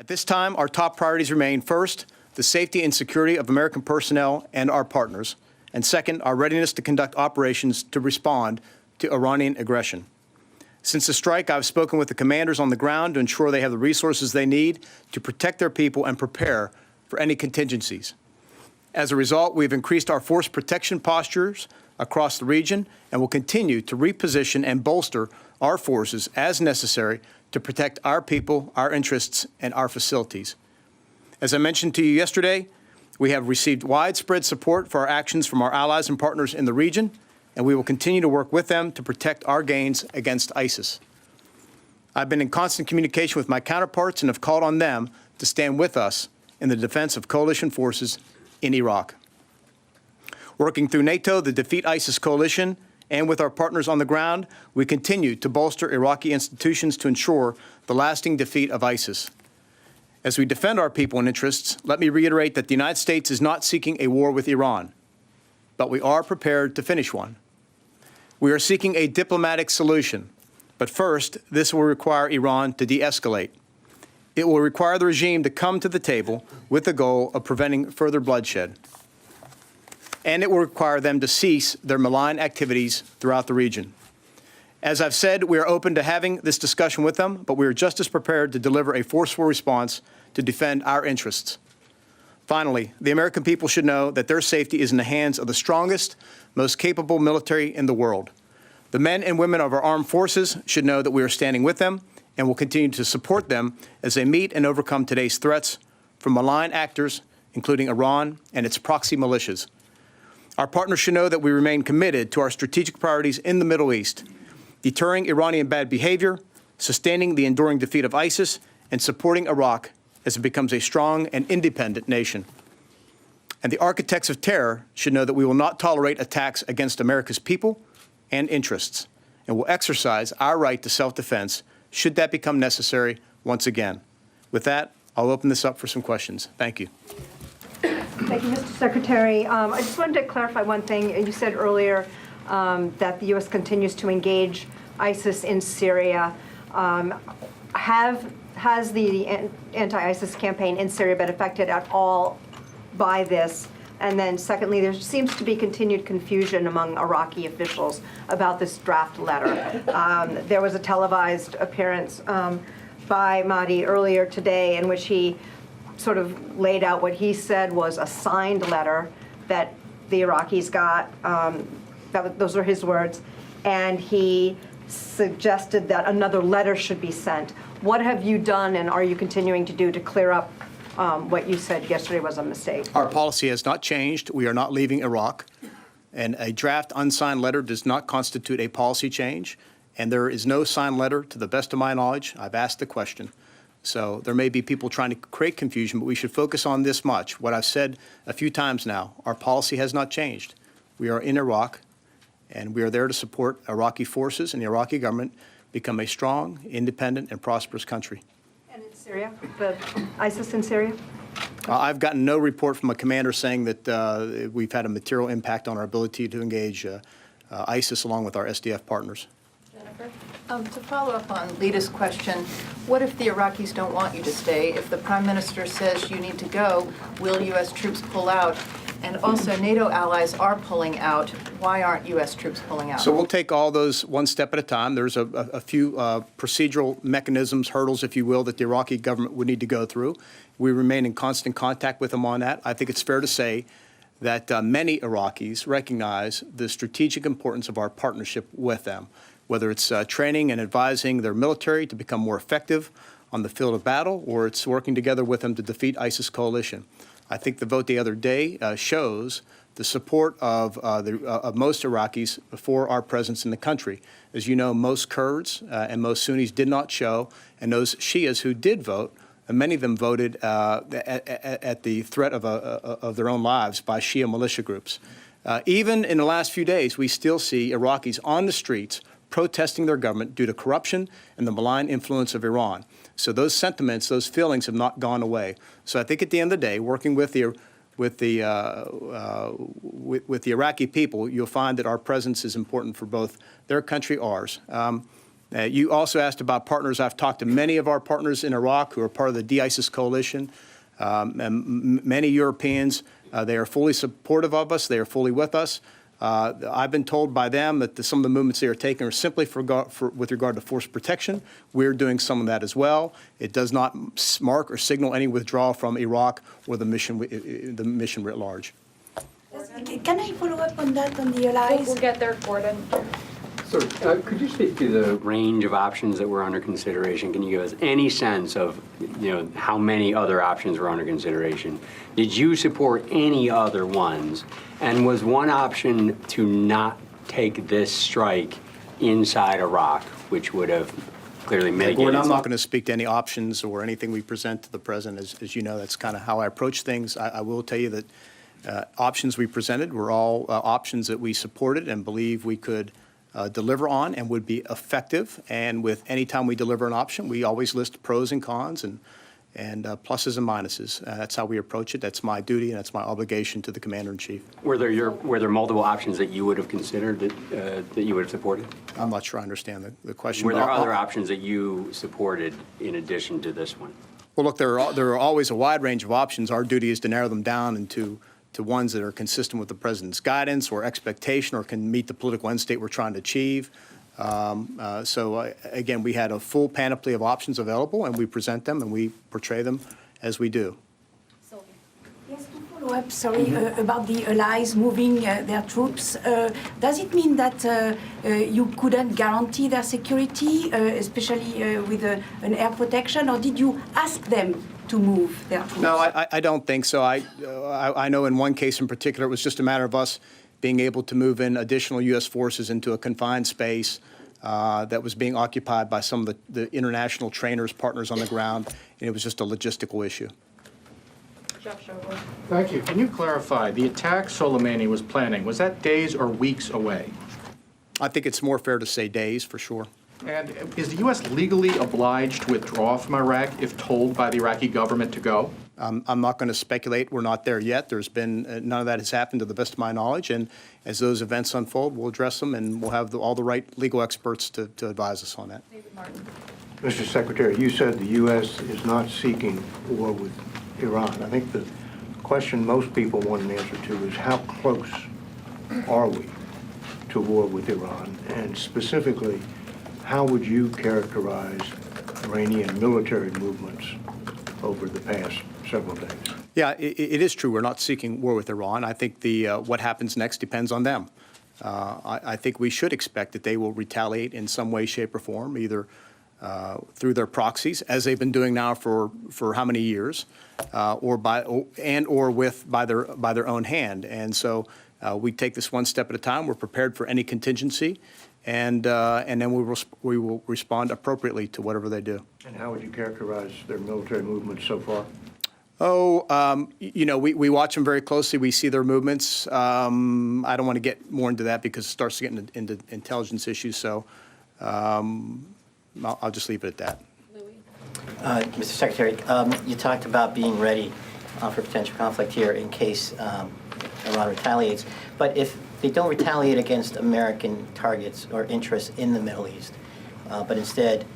At this time, our top priorities remain, first, the safety and security of American personnel and our partners, and second, our readiness to conduct operations to respond to Iranian aggression. Since the strike, I've spoken with the commanders on the ground to ensure they have the resources they need to protect their people and prepare for any contingencies. As a result, we've increased our force protection postures across the region and will continue to reposition and bolster our forces as necessary to protect our people, our interests, and our facilities. As I mentioned to you yesterday, we have received widespread support for our actions from our allies and partners in the region, and we will continue to work with them to protect our gains against ISIS. I've been in constant communication with my counterparts and have called on them to stand with us in the defense of coalition forces in Iraq. Working through NATO, the Defeat ISIS coalition, and with our partners on the ground, we continue to bolster Iraqi institutions to ensure the lasting defeat of ISIS. As we defend our people and interests, let me reiterate that the United States is not seeking a war with Iran, but we are prepared to finish one. We are seeking a diplomatic solution, but first, this will require Iran to de-escalate. It will require the regime to come to the table with the goal of preventing further bloodshed. And it will require them to cease their malign activities throughout the region. As I've said, we are open to having this discussion with them, but we are just as prepared to deliver a forceful response to defend our interests. Finally, the American people should know that their safety is in the hands of the strongest, most capable military in the world. The men and women of our armed forces should know that we are standing with them and will continue to support them as they meet and overcome today's threats from malign actors, including Iran and its proxy militias. Our partners should know that we remain committed to our strategic priorities in the Middle East, deterring Iranian bad behavior, sustaining the enduring defeat of ISIS, and supporting Iraq as it becomes a strong and independent nation. And the architects of terror should know that we will not tolerate attacks against America's people and interests, and will exercise our right to self-defense should that become necessary once again. With that, I'll open this up for some questions. Thank you. Thank you, Mr. Secretary. I just wanted to clarify one thing. You said earlier that the U.S. continues to engage ISIS in Syria. Has the anti-ISIS campaign in Syria been affected at all by this? And then secondly, there seems to be continued confusion among Iraqi officials about this draft letter. There was a televised appearance by Mahdi earlier today in which he sort of laid out what he said was a signed letter that the Iraqis got. Those are his words. And he suggested that another letter should be sent. What have you done and are you continuing to do to clear up what you said yesterday was a mistake? Our policy has not changed. We are not leaving Iraq. And a draft unsigned letter does not constitute a policy change. And there is no signed letter, to the best of my knowledge. I've asked the question. So there may be people trying to create confusion, but we should focus on this much. What I've said a few times now, our policy has not changed. We are in Iraq, and we are there to support Iraqi forces and the Iraqi government become a strong, independent, and prosperous country. And in Syria, the ISIS in Syria? I've gotten no report from a commander saying that we've had a material impact on our ability to engage ISIS along with our SDF partners. Jennifer? To follow up on Lita's question, what if the Iraqis don't want you to stay? If the Prime Minister says you need to go, will U.S. troops pull out? And also, NATO allies are pulling out. Why aren't U.S. troops pulling out? So we'll take all those one step at a time. There's a few procedural mechanisms, hurdles, if you will, that the Iraqi government would need to go through. We remain in constant contact with them on that. I think it's fair to say that many Iraqis recognize the strategic importance of our partnership with them, whether it's training and advising their military to become more effective on the field of battle, or it's working together with them to defeat ISIS coalition. I think the vote the other day shows the support of most Iraqis for our presence in the country. As you know, most Kurds and most Sunnis did not show, and those Shias who did vote, and many of them voted at the threat of their own lives by Shia militia groups. Even in the last few days, we still see Iraqis on the streets protesting their government due to corruption and the malign influence of Iran. So those sentiments, those feelings have not gone away. So I think at the end of the day, working with the Iraqi people, you'll find that our presence is important for both their country, ours. You also asked about partners. I've talked to many of our partners in Iraq who are part of the de-ISIS coalition, and many Europeans. They are fully supportive of us. They are fully with us. I've been told by them that some of the movements they are taking are simply with regard to force protection. We're doing some of that as well. It does not mark or signal any withdrawal from Iraq or the mission writ large. Can I follow up on that, on the allies? We'll get there, Gordon. So, could you speak to the range of options that were under consideration? Can you give us any sense of, how many other options were under consideration? Did you support any other ones? And was one option to not take this strike inside Iraq, which would have clearly mitigated? Gordon, I'm not going to speak to any options or anything we present to the president. As you know, that's kind of how I approach things. I will tell you that options we presented were all options that we supported and believe we could deliver on and would be effective. And with any time we deliver an option, we always list pros and cons and pluses and minuses. That's how we approach it. That's my duty and that's my obligation to the Commander-in-Chief. Were there multiple options that you would have considered that you would have supported? I'm not sure I understand the question. Were there other options that you supported in addition to this one? Well, look, there are always a wide range of options. Our duty is to narrow them down into ones that are consistent with the president's guidance or expectation or can meet the political end state we're trying to achieve. Again, we had a full panoply of options available, and we present them and we portray them as we do. Yes, to follow up, sorry, about the allies moving their troops. Does it mean that you couldn't guarantee their security, especially with an air protection, or did you ask them to move their troops? No, I don't think so. I know in one case in particular, it was just a matter of us being able to move in additional U.S. forces into a confined space that was being occupied by some of the international trainers, partners on the ground, and it was just a logistical issue. Thank you. Can you clarify, the attack Soleimani was planning, was that days or weeks away? I think it's more fair to say days, for sure. And is the U.S. legally obliged to withdraw from Iraq if told by the Iraqi government to go? I'm not going to speculate. We're not there yet. There's been none of that has happened to the best of my knowledge. And as those events unfold, we'll address them, and we'll have all the right legal experts to advise us on that. Mr. Secretary, you said the U.S. is not seeking war with Iran. I think the question most people want an answer to is how close are we to war with Iran? And specifically, how would you characterize Iranian military movements over the past several days? Yeah, it is true. We're not seeking war with Iran. I think what happens next depends on them. I think we should expect that they will retaliate in some way, shape, or form, either through their proxies, as they've been doing now for how many years, or by their own hand. And so we take this one step at a time. We're prepared for any contingency, and then we will respond appropriately to whatever they do. And how would you characterize their military movements so far? We watch them very closely. We see their movements. I don't want to get more into that because it starts to get into intelligence issues. So I'll just leave it at that. Mr. Secretary, you talked about being ready for potential conflict here in case Iran retaliates. But if they don't retaliate against American targets or interests in the Middle East, but instead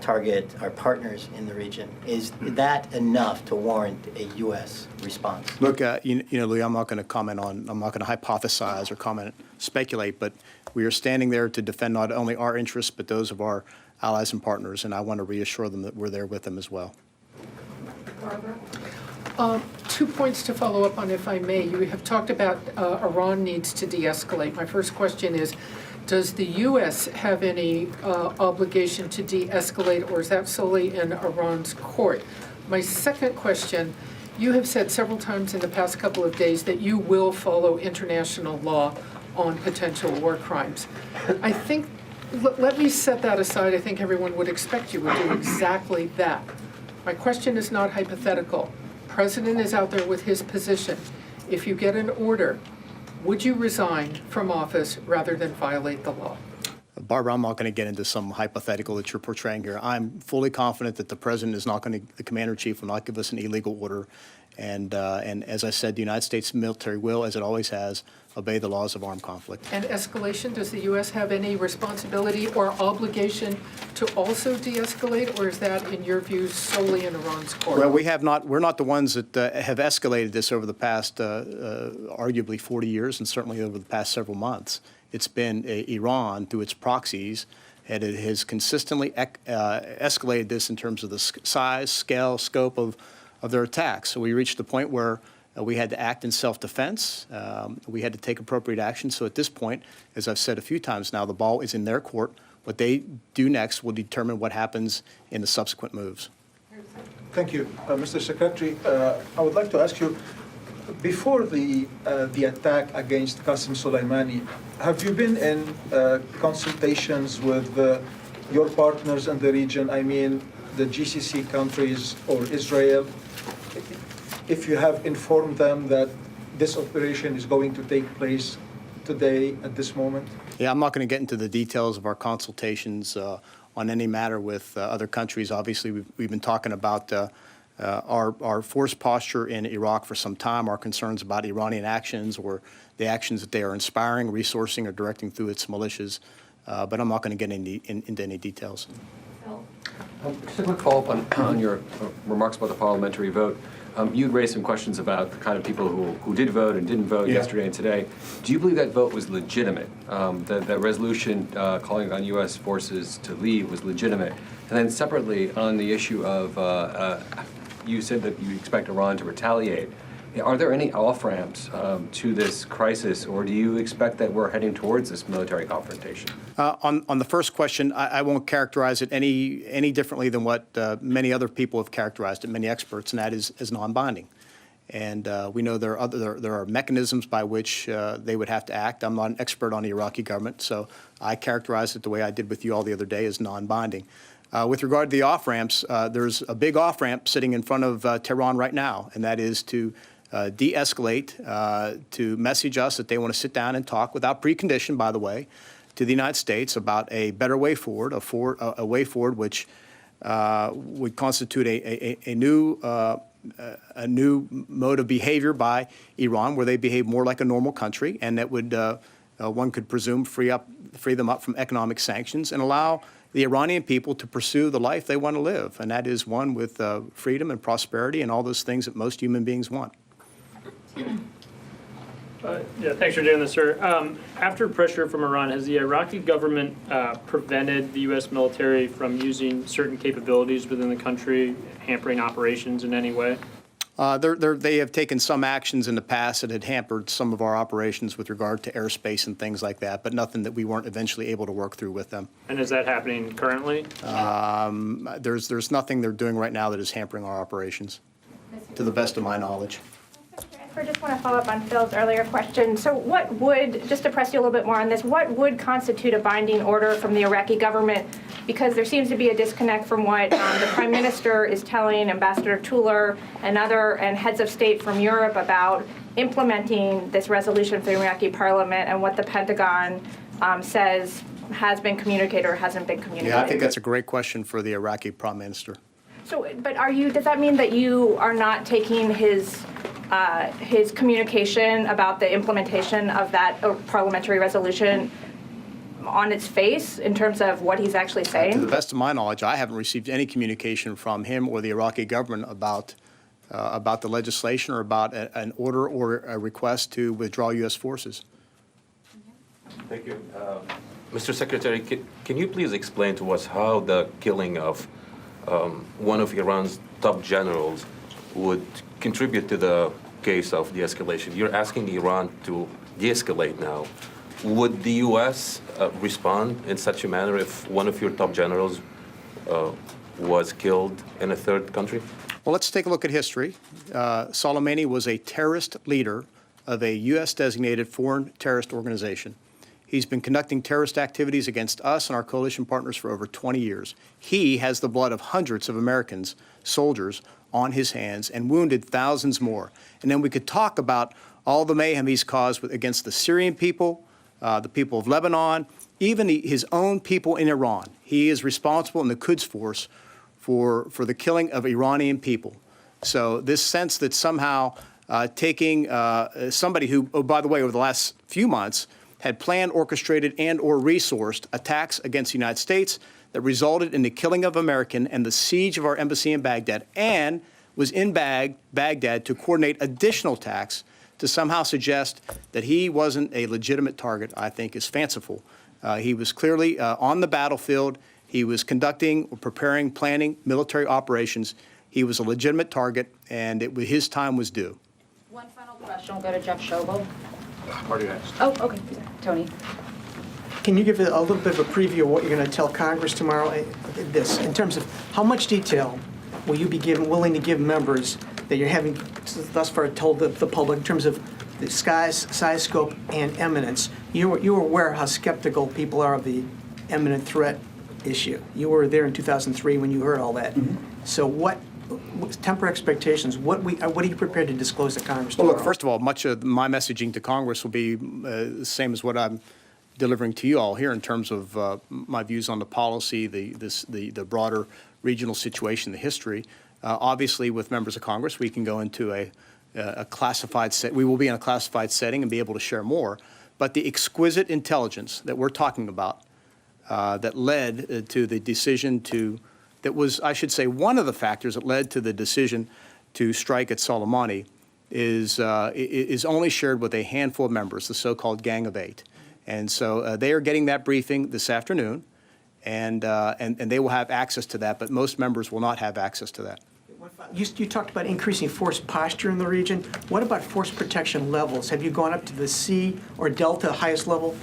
target our partners in the region, is that enough to warrant a U.S. response? Look, Louis, I'm not going to hypothesize or speculate, but we are standing there to defend not only our interests, but those of our allies and partners, and I want to reassure them that we're there with them as well. Barbara? 2 points to follow up on, if I may. You have talked about Iran needs to de-escalate. My first question is, does the U.S. have any obligation to de-escalate, or is that solely in Iran's court? My second question, you have said several times in the past couple of days that you will follow international law on potential war crimes. I think, let me set that aside. I think everyone would expect you would do exactly that. My question is not hypothetical. President is out there with his position. If you get an order, would you resign from office rather than violate the law? Barbara, I'm not going to get into some hypothetical that you're portraying here. I'm fully confident that the president is not going to, the commander-in-chief will not give us an illegal order. And as I said, the United States military will, as it always has, obey the laws of armed conflict. And escalation, does the U.S. have any responsibility or obligation to also de-escalate, or is that, in your view, solely in Iran's court? Well, we're not the ones that have escalated this over the past arguably 40 years and certainly over the past several months. It's been Iran, through its proxies, and it has consistently escalated this in terms of the size, scale, scope of their attacks. So we reached the point where we had to act in self-defense. We had to take appropriate action. So at this point, as I've said a few times now, the ball is in their court. What they do next will determine what happens in the subsequent moves. Thank you. Mr. Secretary, I would like to ask you, before the attack against Qasem Soleimani, have you been in consultations with your partners in the region, I mean the GCC countries or Israel, if you have informed them that this operation is going to take place today at this moment? Yeah, I'm not going to get into the details of our consultations on any matter with other countries. Obviously, we've been talking about our force posture in Iraq for some time, our concerns about Iranian actions or the actions that they are inspiring, resourcing, or directing through its militias. But I'm not going to get into any details. Just a quick follow-up on your remarks about the parliamentary vote. You'd raised some questions about the kind of people who did vote and didn't vote yesterday and today. Do you believe that vote was legitimate? That resolution calling on U.S. forces to leave was legitimate? And then separately, on the issue of, you said that you expect Iran to retaliate. Are there any off-ramps to this crisis, or do you expect that we're heading towards this military confrontation? On the first question, I won't characterize it any differently than what many other people have characterized it, many experts, and that is as non-binding. And we know there are mechanisms by which they would have to act. I'm not an expert on the Iraqi government, so I characterize it the way I did with you all the other day as non-binding. With regard to the off-ramps, there's a big off-ramp sitting in front of Tehran right now, and that is to de-escalate, to message us that they want to sit down and talk without precondition, by the way, to the United States about a better way forward, a way forward which would constitute a new mode of behavior by Iran, where they behave more like a normal country, and that would, one could presume, free them up from economic sanctions and allow the Iranian people to pursue the life they want to live, and that is one with freedom and prosperity and all those things that most human beings want. Yeah, thanks for doing this, sir. After pressure from Iran, has the Iraqi government prevented the U.S. military from using certain capabilities within the country, hampering operations in any way? They have taken some actions in the past that had hampered some of our operations with regard to airspace and things like that, but nothing that we weren't eventually able to work through with them. And is that happening currently? There's nothing they're doing right now that is hampering our operations, to the best of my knowledge. I just want to follow up on Phil's earlier question. So what would, just to press you a little bit more on this, what would constitute a binding order from the Iraqi government? Because there seems to be a disconnect from what the Prime Minister is telling Ambassador Tuller and heads of state from Europe about implementing this resolution for the Iraqi parliament and what the Pentagon says has been communicated or hasn't been communicated. Yeah, I think that's a great question for the Iraqi Prime Minister. So, but does that mean that you are not taking his communication about the implementation of that parliamentary resolution on its face in terms of what he's actually saying? To the best of my knowledge, I haven't received any communication from him or the Iraqi government about the legislation or about an order or a request to withdraw U.S. forces. Thank you. Mr. Secretary, can you please explain to us how the killing of one of Iran's top generals would contribute to the case of de-escalation? You're asking Iran to de-escalate now. Would the U.S. respond in such a manner if one of your top generals was killed in a third country? Well, let's take a look at history. Soleimani was a terrorist leader of a U.S.-designated foreign terrorist organization. He's been conducting terrorist activities against us and our coalition partners for over 20 years. He has the blood of hundreds of Americans, soldiers, on his hands and wounded thousands more. And then we could talk about all the mayhem he's caused against the Syrian people, the people of Lebanon, even his own people in Iran. He is responsible in the Quds Force for the killing of Iranian people. So this sense that somehow taking somebody who, oh, by the way, over the last few months had planned, orchestrated, and or resourced attacks against the United States that resulted in the killing of American and the siege of our embassy in Baghdad, and was in Baghdad to coordinate additional attacks, to somehow suggest that he wasn't a legitimate target, I think, is fanciful. He was clearly on the battlefield. He was conducting, preparing, planning military operations. He was a legitimate target, and his time was due. One final question will go to Jeff Schobel. Already asked. Oh, okay. Tony. Can you give a little bit of a preview of what you're going to tell Congress tomorrow? In terms of how much detail will you be willing to give members that you're having thus far told the public in terms of the size, scope, and eminence? You were aware how skeptical people are of the imminent threat issue. You were there in 2003 when you heard all that. Mm-hmm. So temper expectations. What are you prepared to disclose to Congress tomorrow? Well, look, first of all, much of my messaging to Congress will be the same as what I'm delivering to you all here in terms of my views on the policy, the broader regional situation, the history. Obviously, with members of Congress, we can go into a classified set. We will be in a classified setting and be able to share more. But the exquisite intelligence that we're talking about that led to the decision that was, I should say, one of the factors that led to the decision to strike at Soleimani is only shared with a handful of members, the so-called Gang of Eight. And so they are getting that briefing this afternoon, and they will have access to that, but most members will not have access to that. You talked about increasing force posture in the region. What about force protection levels? Have you gone up to the C or Delta highest level?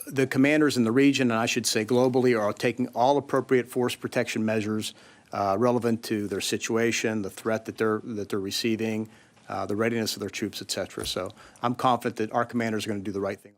The commanders in the region, and I should say globally, are taking all appropriate force protection measures relevant to their situation, the threat that they're receiving, the readiness of their troops, et cetera. So I'm confident that our commanders are going to do the right thing.